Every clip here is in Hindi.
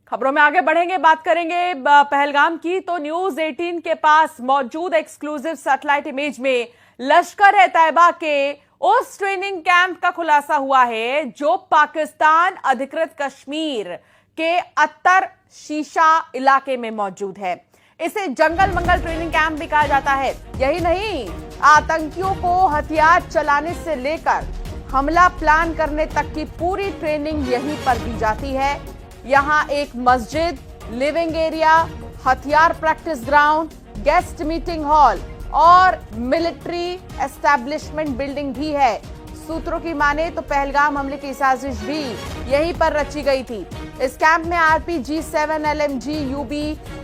खबरों में आगे बढ़ेंगे, बात करेंगे पहलगाम की। तो न्यूज 18 के पास मौजूद एक्सक्लूसिव सैटेलाइट इमेज में लश्कर-ए-तैयबा के उस ट्रेनिंग कैंप का खुलासा हुआ है जो पाकिस्तान अधिकृत कश्मीर के अत्तर शीशा इलाके में मौजूद है। इसे जंगल मंगल ट्रेनिंग कैंप भी कहा जाता है। यही नहीं, आतंकियों को हथियार चलाने से लेकर हमला प्लान करने तक की पूरी ट्रेनिंग यहीं पर दी जाती है। यहां एक मस्जिद, लिविंग एरिया, हथियार practice ground, guest meeting hall और मिलिट्री एस्टैब्लिशमेंट बिल्डिंग भी है। सूत्रों की माने तो पहलगाम हमले की साजिश भी यहीं पर रची गई थी। इस कैंप में RPG-7 LMG UB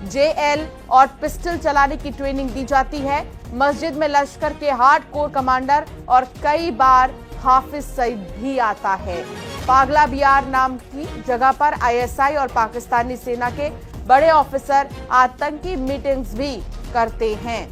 JL और पिस्टल चलाने की ट्रेनिंग दी जाती है। मस्जिद में लश्कर के हार्डकोर कमांडर और कई बार हाफिज सईद भी आता है। पागला बियार नाम की जगह पर ISI और पाकिस्तानी सेना के बड़े ऑफिसर आतंकी मीटिंग्स भी करते हैं।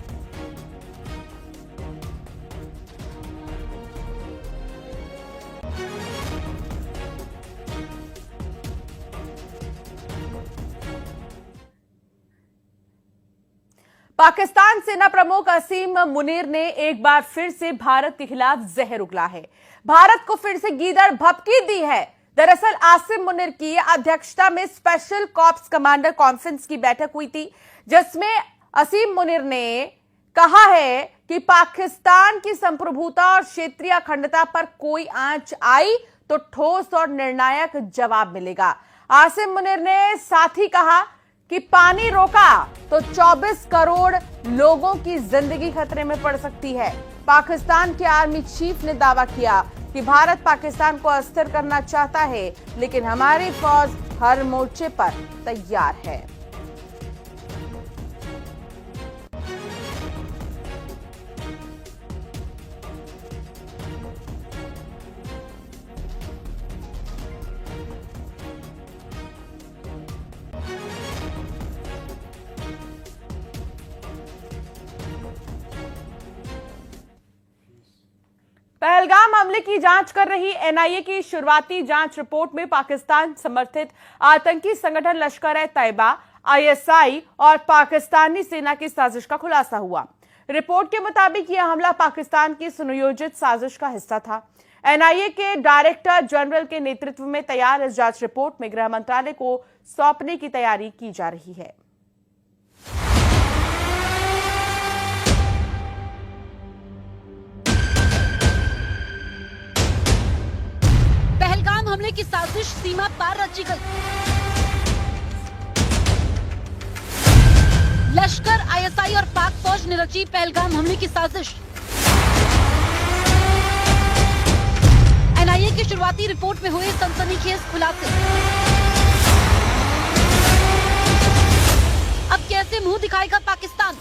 पाकिस्तान सेना प्रमुख असीम मुनीर ने एक बार फिर से भारत के खिलाफ जहर उगला है। भारत को फिर से गीदड़ भभकी दी है। दरअसल आसिम मुनीर की अध्यक्षता में स्पेशल कॉर्प्स कमांडर कॉन्फ्रेंस की बैठक हुई थी, जिसमें असीम मुनीर ने कहा है कि पाकिस्तान की संप्रभुता और क्षेत्रीय अखंडता पर कोई आंच आई तो ठोस और निर्णायक जवाब मिलेगा। आसिम मुनीर ने साथ ही कहा कि पानी रोका तो 24 करोड़ लोगों की जिंदगी खतरे में पड़ सकती है। पाकिस्तान के आर्मी चीफ ने दावा किया कि भारत पाकिस्तान को अस्थिर करना चाहता है, लेकिन हमारी फौज हर मोर्चे पर तैयार है। पहलगाम हमले की जांच कर रही NIA की शुरुआती जांच रिपोर्ट में पाकिस्तान समर्थित आतंकी संगठन लश्कर-ए-तैयबा, ISI और पाकिस्तानी सेना की साजिश का खुलासा हुआ। रिपोर्ट के मुताबिक यह हमला पाकिस्तान की सुनियोजित साजिश का हिस्सा था। NIA के डायरेक्टर जनरल के नेतृत्व में तैयार इस जांच रिपोर्ट में गृह मंत्रालय को सौंपने की तैयारी की जा रही है। पहलगाम हमले की साजिश सीमा पार रची गई। लश्कर, ISI और पाक फौज ने रची पहलगाम हमले की साजिश। NIA की शुरुआती रिपोर्ट में हुए सनसनीखेज खुलासे। अब कैसे मुंह दिखाएगा पाकिस्तान?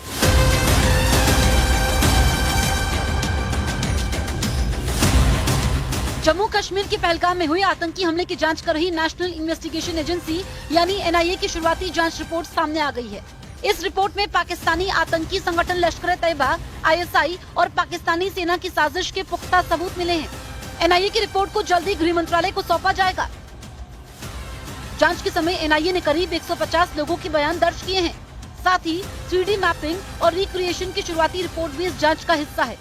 जम्मू कश्मीर के पहलगाम में हुए आतंकी हमले की जांच कर रही नेशनल इन्वेस्टिगेशन एजेंसी यानी NIA की शुरुआती जांच रिपोर्ट सामने आ गई है। इस रिपोर्ट में पाकिस्तानी आतंकी संगठन लश्कर-ए-तैयबा, ISI और पाकिस्तानी सेना की साजिश के पुख्ता सबूत मिले हैं। NIA की रिपोर्ट को जल्दी गृह मंत्रालय को सौंपा जाएगा। जांच के समय NIA ने करीब 150 लोगों के बयान दर्ज किए हैं। साथ ही 3D मैपिंग और रिक्रिएशन की शुरुआती रिपोर्ट भी इस जांच का हिस्सा है।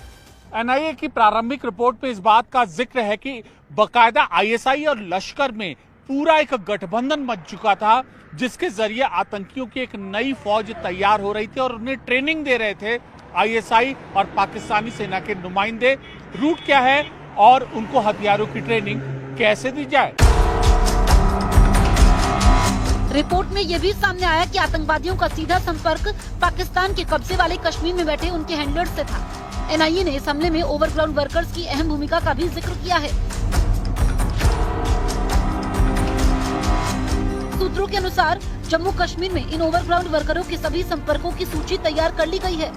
NIA की प्रारंभिक रिपोर्ट में इस बात का जिक्र है कि बकायदा ISI और लश्कर में पूरा एक गठबंधन बन चुका था, जिसके जरिए आतंकियों की एक नई फौज तैयार हो रही थी और उन्हें ट्रेनिंग दे रहे थे ISI और पाकिस्तानी सेना के नुमाइंदे। रूट क्या है और उनको हथियारों की ट्रेनिंग कैसे दी जाए। रिपोर्ट में यह भी सामने आया कि आतंकवादियों का सीधा संपर्क पाकिस्तान के कब्जे वाले कश्मीर में बैठे उनके हैंडलर्स से था। NIA ने इस हमले में ओवरग्राउंड वर्कर्स की अहम भूमिका का भी जिक्र किया है। सूत्रों के अनुसार जम्मू कश्मीर में इन ओवरग्राउंड वर्करों के सभी संपर्कों की सूची तैयार कर ली गई है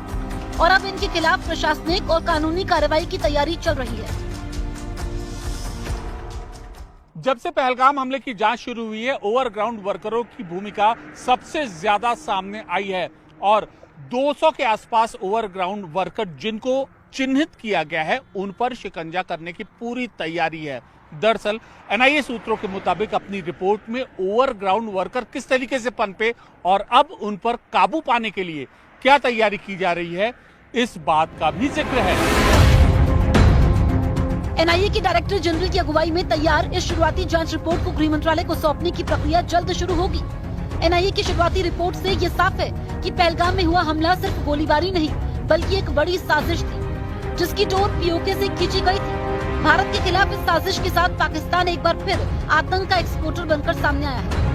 और अब इनके खिलाफ प्रशासनिक और कानूनी कार्रवाई की तैयारी चल रही है। जब से पहलगाम हमले की जांच शुरू हुई है, ओवरग्राउंड वर्करों की भूमिका सबसे ज्यादा सामने आई है और 200 के आसपास ओवरग्राउंड वर्कर जिनको चिन्हित किया गया है, उन पर शिकंजा करने की पूरी तैयारी है। दरअसल एनआईए सूत्रों के मुताबिक अपनी रिपोर्ट में ओवरग्राउंड वर्कर किस तरीके से पनपे और अब उन पर काबू पाने के लिए क्या तैयारी की जा रही है, इस बात का भी जिक्र है। एनआईए के डायरेक्टर जनरल की अगुवाई में तैयार इस शुरुआती जांच रिपोर्ट को गृह मंत्रालय को सौंपने की प्रक्रिया जल्द शुरू होगी। एनआईए की शुरुआती रिपोर्ट से ये साफ है कि पहलगाम में हुआ हमला सिर्फ गोलीबारी नहीं बल्कि एक बड़ी साजिश थी, जिसकी डोर पीओके से खींची गई थी। भारत के खिलाफ इस साजिश के साथ पाकिस्तान एक बार फिर आतंक का एक्सपोर्टर बनकर सामने आया है।